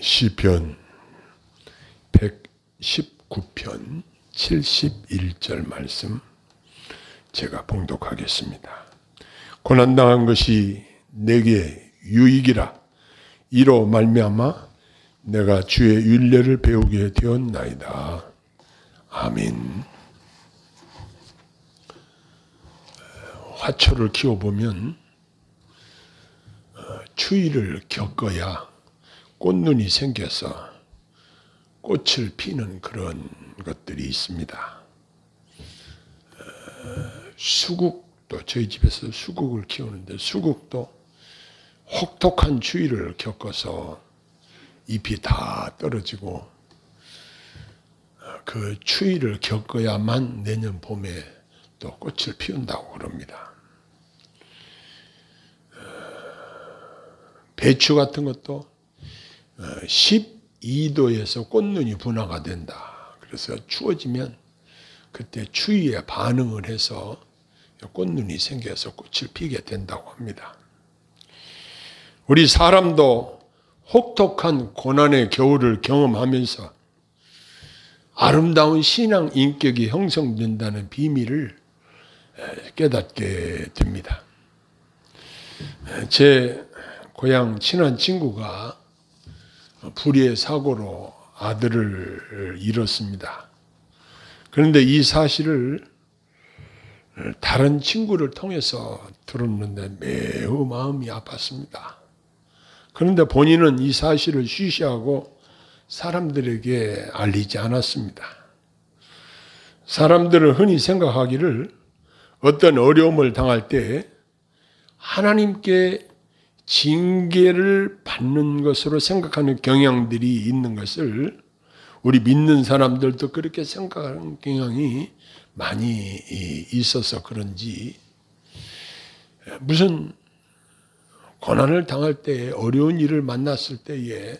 시편 119편 71절 말씀 제가 봉독하겠습니다. 고난당한 것이 내게 유익이라. 이로 말미암아 내가 주의 율례를 배우게 되었나이다. 아멘. 화초를 키워보면 추위를 겪어야 꽃눈이 생겨서 꽃을 피는 그런 것들이 있습니다. 수국도 저희 집에서 수국을 키우는데 수국도 혹독한 추위를 겪어서 잎이 다 떨어지고 그 추위를 겪어야만 내년 봄에 또 꽃을 피운다고 그럽니다. 배추 같은 것도 12도에서 꽃눈이 분화가 된다. 그래서 추워지면 그때 추위에 반응을 해서 꽃눈이 생겨서 꽃을 피게 된다고 합니다. 우리 사람도 혹독한 고난의 겨울을 경험하면서 아름다운 신앙 인격이 형성된다는 비밀을 깨닫게 됩니다. 제 고향 친한 친구가 불의의 사고로 아들을 잃었습니다. 그런데 이 사실을 다른 친구를 통해서 들었는데 매우 마음이 아팠습니다. 그런데 본인은 이 사실을 쉬쉬하고 사람들에게 알리지 않았습니다. 사람들은 흔히 생각하기를 어떤 어려움을 당할 때 하나님께 징계를 받는 것으로 생각하는 경향들이 있는 것을 우리 믿는 사람들도 그렇게 생각하는 경향이 많이 있어서 그런지 무슨 고난을 당할 때 어려운 일을 만났을 때에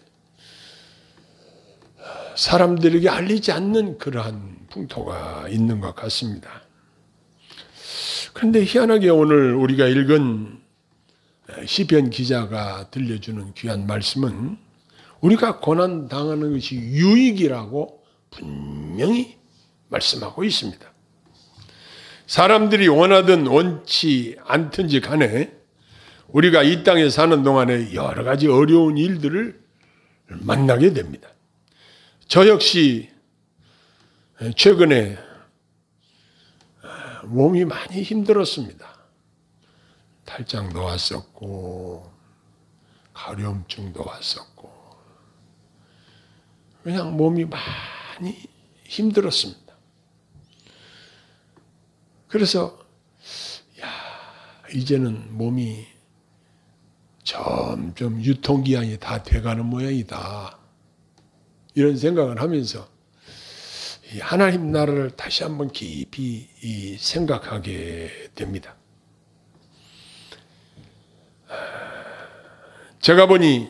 사람들에게 알리지 않는 그러한 풍토가 있는 것 같습니다. 그런데 희한하게 오늘 우리가 읽은 시편 기자가 들려주는 귀한 말씀은 우리가 고난 당하는 것이 유익이라고 분명히 말씀하고 있습니다. 사람들이 원하든 원치 않든지 간에 우리가 이 땅에 사는 동안에 여러 가지 어려운 일들을 만나게 됩니다. 저 역시 최근에 몸이 많이 힘들었습니다. 탈장도 왔었고 가려움증도 왔었고 그냥 몸이 많이 힘들었습니다. 그래서 이제는 몸이 점점 유통기한이 다 돼가는 모양이다. 이런 생각을 하면서 하나님 나라를 다시 한번 깊이 생각하게 됩니다. 제가 보니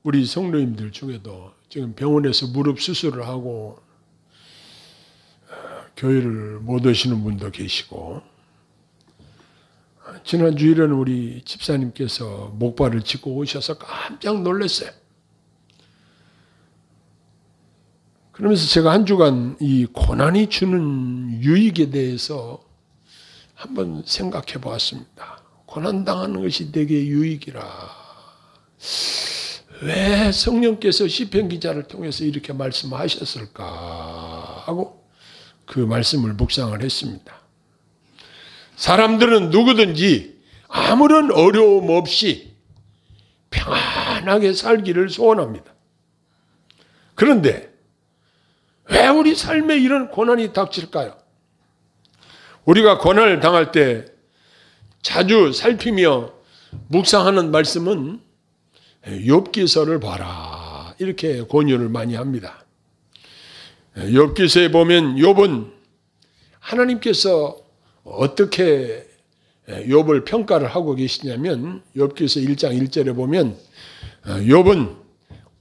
우리 성도님들 중에도 지금 병원에서 무릎 수술을 하고 교회를 못 오시는 분도 계시고 지난 주일에는 우리 집사님께서 목발을 짚고 오셔서 깜짝 놀랐어요. 그러면서 제가 한 주간 이 고난이 주는 유익에 대해서 한번 생각해 보았습니다. 고난당하는 것이 내게 유익이라. 왜 성령께서 시편 기자를 통해서 이렇게 말씀하셨을까 하고 그 말씀을 묵상을 했습니다. 사람들은 누구든지 아무런 어려움 없이 평안하게 살기를 소원합니다. 그런데 왜 우리 삶에 이런 고난이 닥칠까요? 우리가 고난을 당할 때 자주 살피며 묵상하는 말씀은 욥기서를 봐라. 이렇게 권유를 많이 합니다. 욥기서에 보면 욥은 하나님께서 어떻게 욥을 평가를 하고 계시냐면 욥기서 1장 1절에 보면 욥은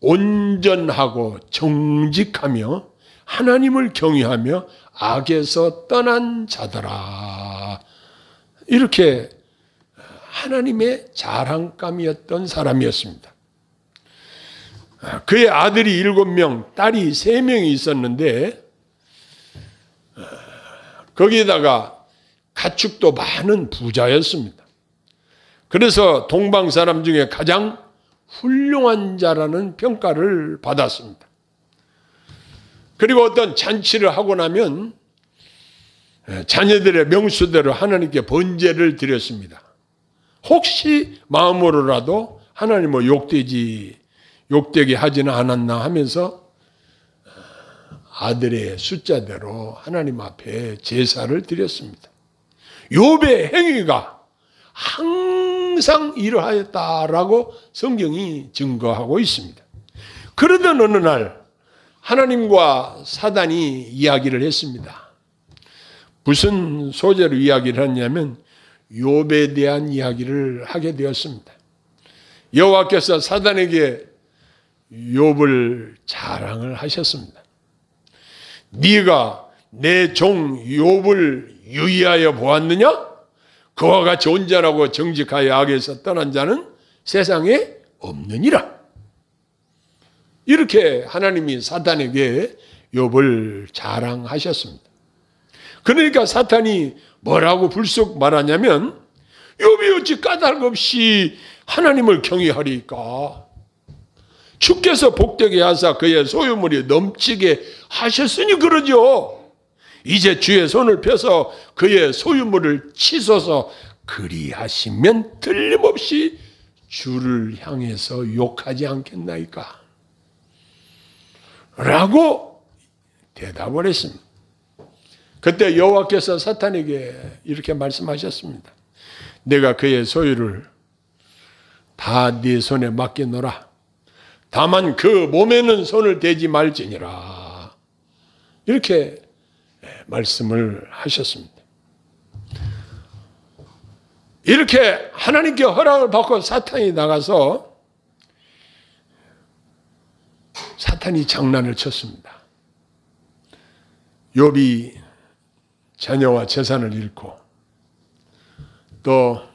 온전하고 정직하며 하나님을 경외하며 악에서 떠난 자더라. 이렇게 하나님의 자랑감이었던 사람이었습니다. 그의 아들이 7명, 딸이 3명이 있었는데 거기에다가 가축도 많은 부자였습니다. 그래서 동방 사람 중에 가장 훌륭한 자라는 평가를 받았습니다. 그리고 어떤 잔치를 하고 나면 자녀들의 명수대로 하나님께 번제를 드렸습니다. 혹시 마음으로라도 하나님을 욕되게 하지는 않았나 하면서 아들의 숫자대로 하나님 앞에 제사를 드렸습니다. 욥의 행위가 항상 이러하였다라고 성경이 증거하고 있습니다. 그러던 어느 날 하나님과 사단이 이야기를 했습니다. 무슨 소재로 이야기를 했냐면 욥에 대한 이야기를 하게 되었습니다. 여호와께서 사단에게 욥을 자랑을 하셨습니다. 네가 내 종 욥을 유의하여 보았느냐? 그와 같이 온전하고 정직하여 악에서 떠난 자는 세상에 없느니라. 이렇게 하나님이 사탄에게 욥을 자랑하셨습니다. 그러니까 사탄이 뭐라고 불쑥 말하냐면 욥이 어찌 까닭 없이 하나님을 경외하리까? 주께서 복되게 하사 그의 소유물이 넘치게 하셨으니 그러죠. 이제 주의 손을 펴서 그의 소유물을 치소서. 그리하시면 틀림없이 주를 향해서 욕하지 않겠나이까? 라고 대답을 했습니다. 그때 여호와께서 사탄에게 이렇게 말씀하셨습니다. 내가 그의 소유를 다 네 손에 맡겨놓으라. 다만 그 몸에는 손을 대지 말지니라. 이렇게 말씀을 하셨습니다. 이렇게 하나님께 허락을 받고 사탄이 나가서 사탄이 장난을 쳤습니다. 욥이 자녀와 재산을 잃고 또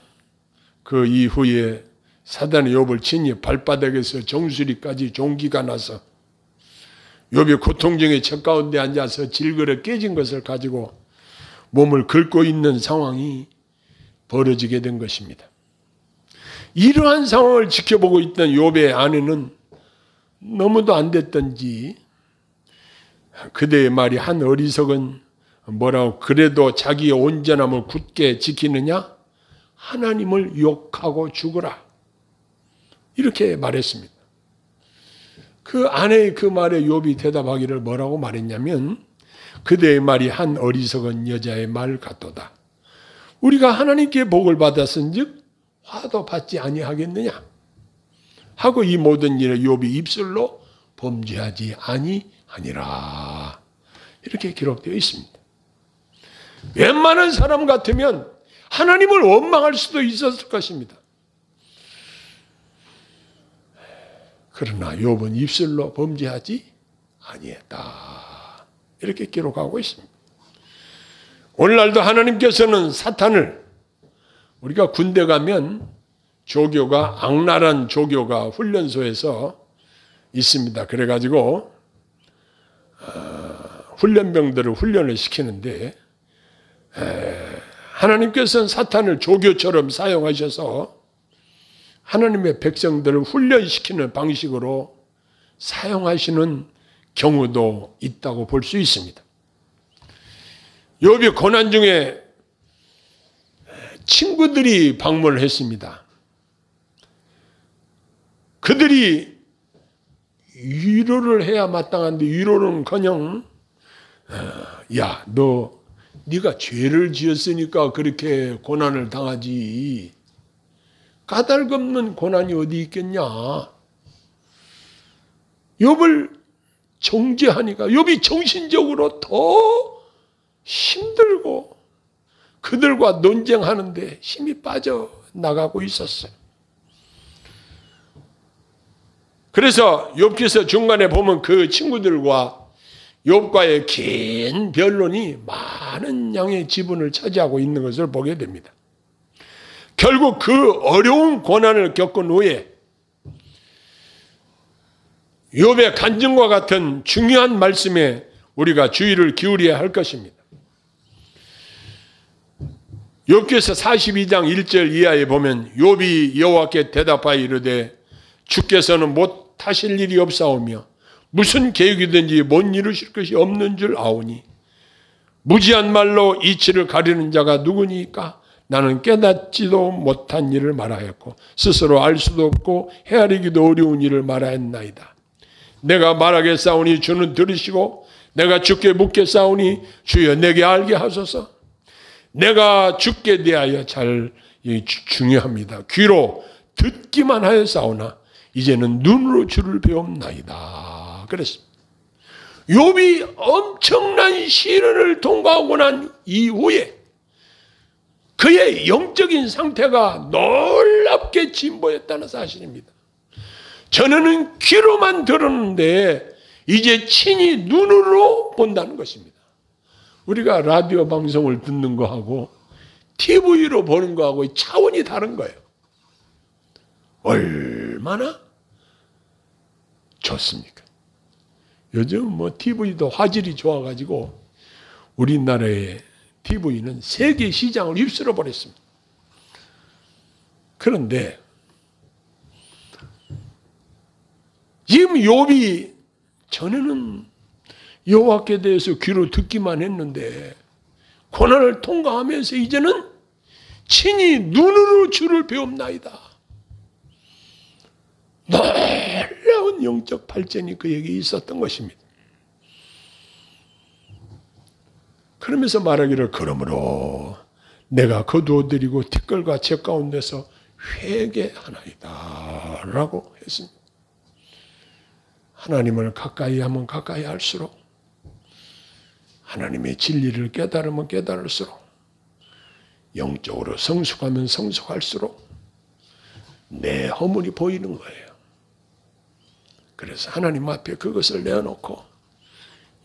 그 이후에 사단이 욥을 친히 발바닥에서 정수리까지 종기가 나서 욥이 고통 중에 첫 가운데 앉아서 질그릇 깨진 것을 가지고 몸을 긁고 있는 상황이 벌어지게 된 것입니다. 이러한 상황을 지켜보고 있던 욥의 아내는 너무도 안 됐던지 그대의 말이 한 어리석은 뭐라고 그래도 자기의 온전함을 굳게 지키느냐? 하나님을 욕하고 죽으라. 이렇게 말했습니다. 그 아내의 그 말에 욥이 대답하기를 뭐라고 말했냐면 그대의 말이 한 어리석은 여자의 말 같도다. 우리가 하나님께 복을 받았은즉 화도 받지 아니하겠느냐 하고 이 모든 일에 욥이 입술로 범죄하지 아니하니라. 이렇게 기록되어 있습니다. 웬만한 사람 같으면 하나님을 원망할 수도 있었을 것입니다. 그러나 욥은 입술로 범죄하지 아니했다. 이렇게 기록하고 있습니다. 오늘날도 하나님께서는 사탄을 우리가 군대 가면 조교가 악랄한 조교가 훈련소에서 있습니다. 그래가지고 훈련병들을 훈련을 시키는데 하나님께서는 사탄을 조교처럼 사용하셔서 하나님의 백성들을 훈련시키는 방식으로 사용하시는 경우도 있다고 볼 수 있습니다. 욥이 고난 중에 친구들이 방문을 했습니다. 그들이 위로를 해야 마땅한데 위로는커녕 야, 네가 죄를 지었으니까 그렇게 고난을 당하지. 까닭없는 고난이 어디 있겠냐. 욥을 정죄하니까 욥이 정신적으로 더 힘들고 그들과 논쟁하는데 힘이 빠져나가고 있었어요. 그래서 욥기서 중간에 보면 그 친구들과 욥과의 긴 변론이 많은 양의 지분을 차지하고 있는 것을 보게 됩니다. 결국 그 어려운 고난을 겪은 후에 욥의 간증과 같은 중요한 말씀에 우리가 주의를 기울여야 할 것입니다. 욥기서 42장 1절 이하에 보면 욥이 여호와께 대답하여 이르되 주께서는 못하실 일이 없사오며 무슨 계획이든지 못 이루실 것이 없는 줄 아오니 무지한 말로 이치를 가리는 자가 누구니까? 나는 깨닫지도 못한 일을 말하였고 스스로 알 수도 없고 헤아리기도 어려운 일을 말하였나이다. 내가 말하겠사오니 주는 들으시고 내가 주께 묻겠사오니 주여 내게 알게 하소서. 내가 주께 대하여 잘 중요합니다. 귀로 듣기만 하였사오나 이제는 눈으로 주를 배움나이다. 그랬습니다. 욥이 엄청난 시련을 통과하고 난 이후에 그의 영적인 상태가 놀랍게 진보했다는 사실입니다. 전에는 귀로만 들었는데 이제 친히 눈으로 본다는 것입니다. 우리가 라디오 방송을 듣는 거하고 TV로 보는 거하고 차원이 다른 거예요. 얼마나 좋습니까? 요즘 뭐 TV도 화질이 좋아가지고 우리나라의 TV는 세계 시장을 휩쓸어 버렸습니다. 그런데 지금 욥이 전에는 여호와께 대해서 귀로 듣기만 했는데 고난을 통과하면서 이제는 친히 눈으로 주를 배움나이다. 놀라운 영적 발전이 그에게 있었던 것입니다. 그러면서 말하기를 그러므로 내가 거두어드리고 티끌과 재 가운데서 회개하나이다 라고 했습니다. 하나님을 가까이 하면 가까이 할수록 하나님의 진리를 깨달으면 깨달을수록 영적으로 성숙하면 성숙할수록 내 허물이 보이는 거예요. 그래서 하나님 앞에 그것을 내어놓고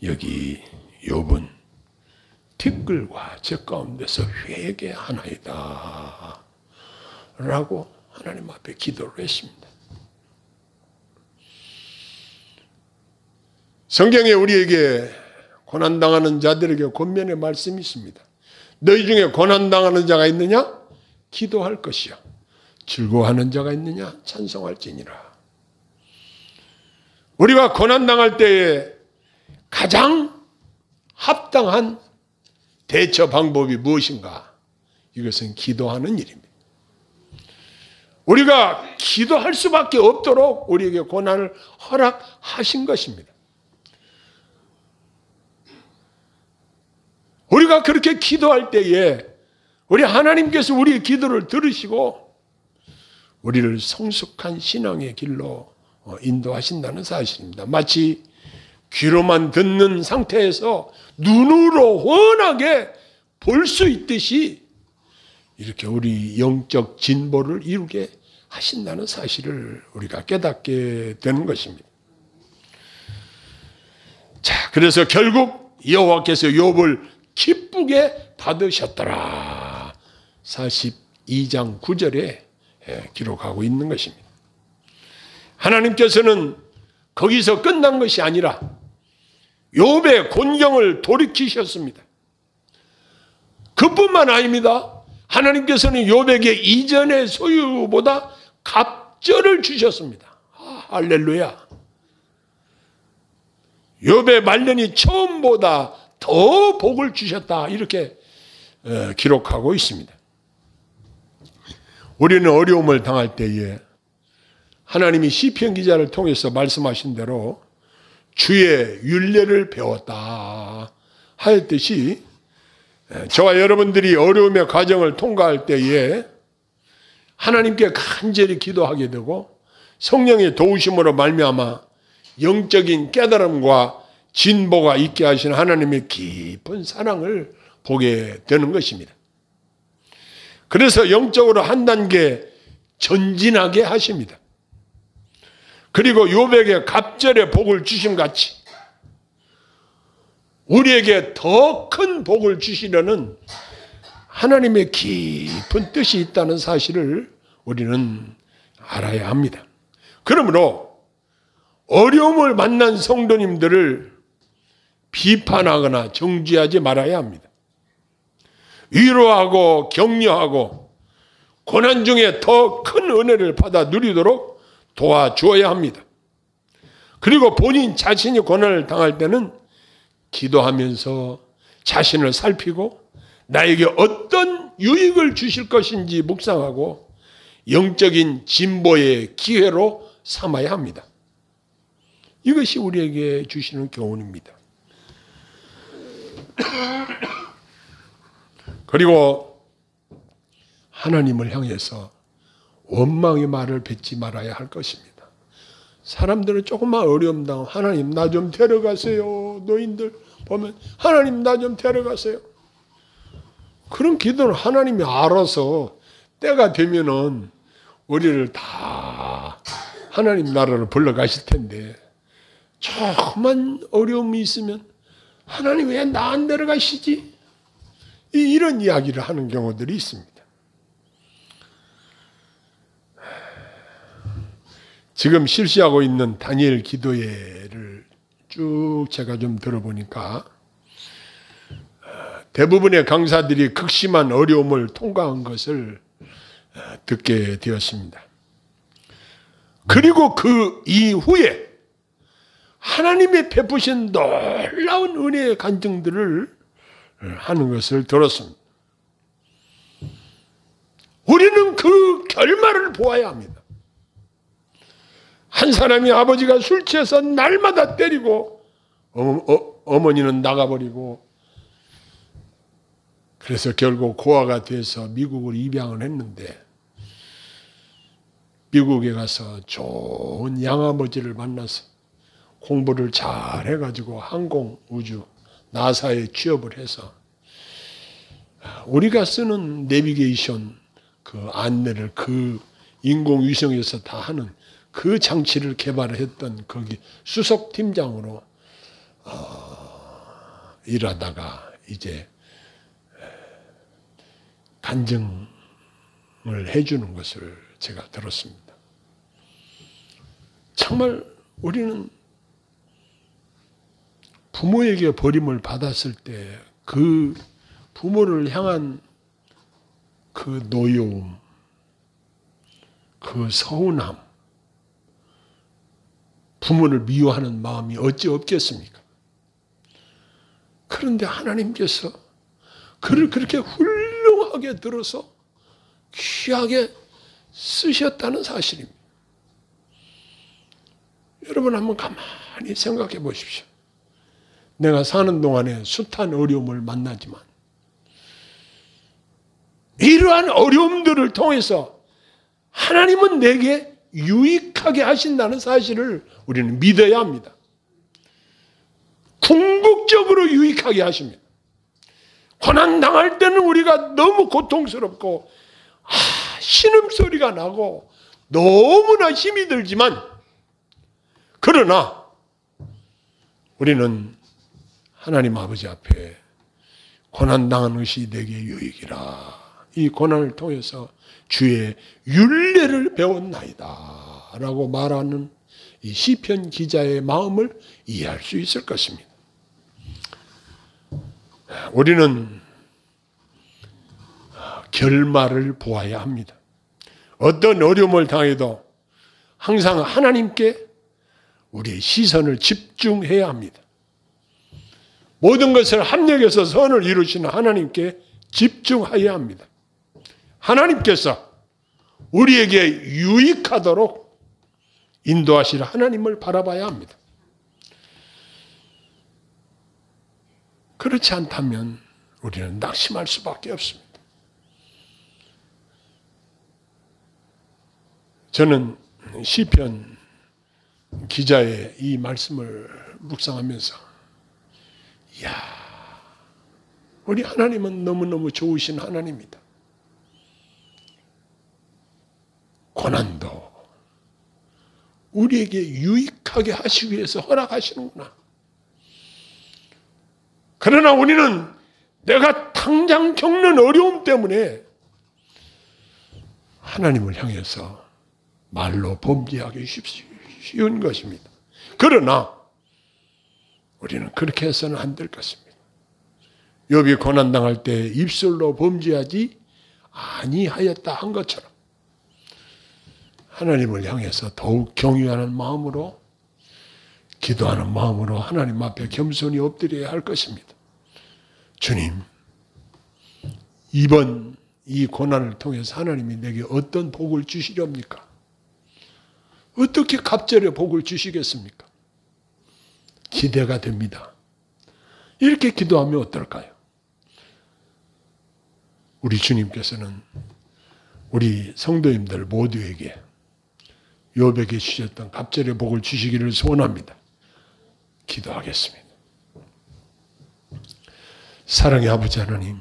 여기 욥은 티끌과 재 가운데서 회개하나이다 라고 하나님 앞에 기도를 했습니다. 성경에 우리에게 고난당하는 자들에게 권면의 말씀이 있습니다. 너희 중에 고난당하는 자가 있느냐? 기도할 것이요. 즐거워하는 자가 있느냐? 찬송할지니라. 우리가 고난당할 때에 가장 합당한 대처 방법이 무엇인가? 이것은 기도하는 일입니다. 우리가 기도할 수밖에 없도록 우리에게 고난을 허락하신 것입니다. 우리가 그렇게 기도할 때에 우리 하나님께서 우리의 기도를 들으시고 우리를 성숙한 신앙의 길로 인도하신다는 사실입니다. 마치 귀로만 듣는 상태에서 눈으로 훤하게 볼 수 있듯이 이렇게 우리 영적 진보를 이루게 하신다는 사실을 우리가 깨닫게 되는 것입니다. 자, 그래서 결국 여호와께서 욥을 기쁘게 받으셨더라. 42장 9절에 기록하고 있는 것입니다. 하나님께서는 거기서 끝난 것이 아니라 욥의 곤경을 돌이키셨습니다. 그뿐만 아닙니다. 하나님께서는 욥에게 이전의 소유보다 갑절을 주셨습니다. 할렐루야. 욥의 말년이 처음보다 더 복을 주셨다. 이렇게 기록하고 있습니다. 우리는 어려움을 당할 때에 하나님이 시편 기자를 통해서 말씀하신 대로 주의 율례를 배웠다 하였듯이 저와 여러분들이 어려움의 과정을 통과할 때에 하나님께 간절히 기도하게 되고 성령의 도우심으로 말미암아 영적인 깨달음과 진보가 있게 하신 하나님의 깊은 사랑을 보게 되는 것입니다. 그래서 영적으로 한 단계 전진하게 하십니다. 그리고 욥에게 갑절의 복을 주심 같이 우리에게 더 큰 복을 주시려는 하나님의 깊은 뜻이 있다는 사실을 우리는 알아야 합니다. 그러므로 어려움을 만난 성도님들을 비판하거나 정죄하지 말아야 합니다. 위로하고 격려하고 고난 중에 더 큰 은혜를 받아 누리도록 도와주어야 합니다. 그리고 본인 자신이 고난을 당할 때는 기도하면서 자신을 살피고 나에게 어떤 유익을 주실 것인지 묵상하고 영적인 진보의 기회로 삼아야 합니다. 이것이 우리에게 주시는 교훈입니다. 그리고 하나님을 향해서 원망의 말을 뱉지 말아야 할 것입니다. 사람들은 조금만 어려움 당하면 하나님 나 좀 데려가세요. 노인들 보면 하나님 나 좀 데려가세요. 그런 기도는 하나님이 알아서 때가 되면은 우리를 다 하나님 나라로 불러가실 텐데 조금만 어려움이 있으면 하나님 왜 나 안 데려가시지? 이런 이야기를 하는 경우들이 있습니다. 지금 실시하고 있는 다니엘 기도회를 쭉 제가 좀 들어보니까 대부분의 강사들이 극심한 어려움을 통과한 것을 듣게 되었습니다. 그리고 그 이후에 하나님의 베푸신 놀라운 은혜의 간증들을 하는 것을 들었습니다. 우리는 그 결말을 보아야 합니다. 한 사람이 아버지가 술 취해서 날마다 때리고 어머니는 나가버리고 그래서 결국 고아가 돼서 미국을 입양을 했는데 미국에 가서 좋은 양아버지를 만나서 공부를 잘 해가지고 항공우주 나사에 취업을 해서 우리가 쓰는 내비게이션 그 안내를 그 인공위성에서 다 하는 그 장치를 개발했던 거기 수석팀장으로 일하다가 이제 간증을 해주는 것을 제가 들었습니다. 정말 우리는 부모에게 버림을 받았을 때 그 부모를 향한 그 노여움, 그 서운함, 부모를 미워하는 마음이 어찌 없겠습니까? 그런데 하나님께서 그를 그렇게 훌륭하게 들어서 귀하게 쓰셨다는 사실입니다. 여러분 한번 가만히 생각해 보십시오. 내가 사는 동안에 숱한 어려움을 만나지만 이러한 어려움들을 통해서 하나님은 내게 유익하게 하신다는 사실을 우리는 믿어야 합니다. 궁극적으로 유익하게 하십니다. 고난 당할 때는 우리가 너무 고통스럽고 신음소리가 나고 너무나 힘이 들지만 그러나 우리는 하나님 아버지 앞에 고난당한 것이 내게 유익이라 이 고난을 통해서 주의 율례를 배웠나이다 라고 말하는 이 시편 기자의 마음을 이해할 수 있을 것입니다. 우리는 결말을 보아야 합니다. 어떤 어려움을 당해도 항상 하나님께 우리의 시선을 집중해야 합니다. 모든 것을 합력해서 선을 이루시는 하나님께 집중해야 합니다. 하나님께서 우리에게 유익하도록 인도하실 하나님을 바라봐야 합니다. 그렇지 않다면 우리는 낙심할 수밖에 없습니다. 저는 시편 기자의 이 말씀을 묵상하면서 이야, 우리 하나님은 너무너무 좋으신 하나님이다. 고난도 우리에게 유익하게 하시기 위해서 허락하시는구나. 그러나 우리는 내가 당장 겪는 어려움 때문에 하나님을 향해서 말로 범죄하기 쉬운 것입니다. 그러나 우리는 그렇게 해서는 안 될 것입니다. 욥이 고난당할 때 입술로 범죄하지 아니하였다 한 것처럼 하나님을 향해서 더욱 경외하는 마음으로, 기도하는 마음으로 하나님 앞에 겸손히 엎드려야 할 것입니다. 주님, 이번 이 고난을 통해서 하나님이 내게 어떤 복을 주시렵니까? 어떻게 갑절의 복을 주시겠습니까? 기대가 됩니다. 이렇게 기도하면 어떨까요? 우리 주님께서는 우리 성도님들 모두에게 욥에게 주셨던 갑절의 복을 주시기를 소원합니다. 기도하겠습니다. 사랑의 아버지 하나님,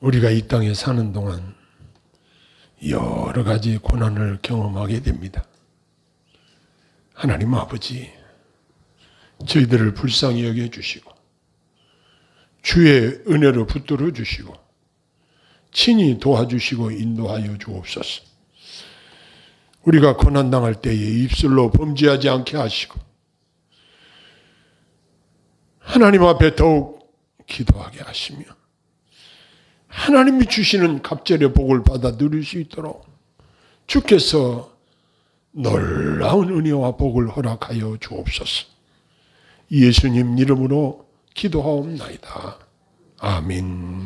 우리가 이 땅에 사는 동안 여러 가지 고난을 경험하게 됩니다. 하나님 아버지, 저희들을 불쌍히 여겨주시고 주의 은혜로 붙들어 주시고 친히 도와주시고 인도하여 주옵소서. 우리가 고난당할 때에 입술로 범죄하지 않게 하시고 하나님 앞에 더욱 기도하게 하시며 하나님이 주시는 갑절의 복을 받아 누릴 수 있도록 주께서 놀라운 은혜와 복을 허락하여 주옵소서. 예수님 이름으로 기도하옵나이다. 아멘.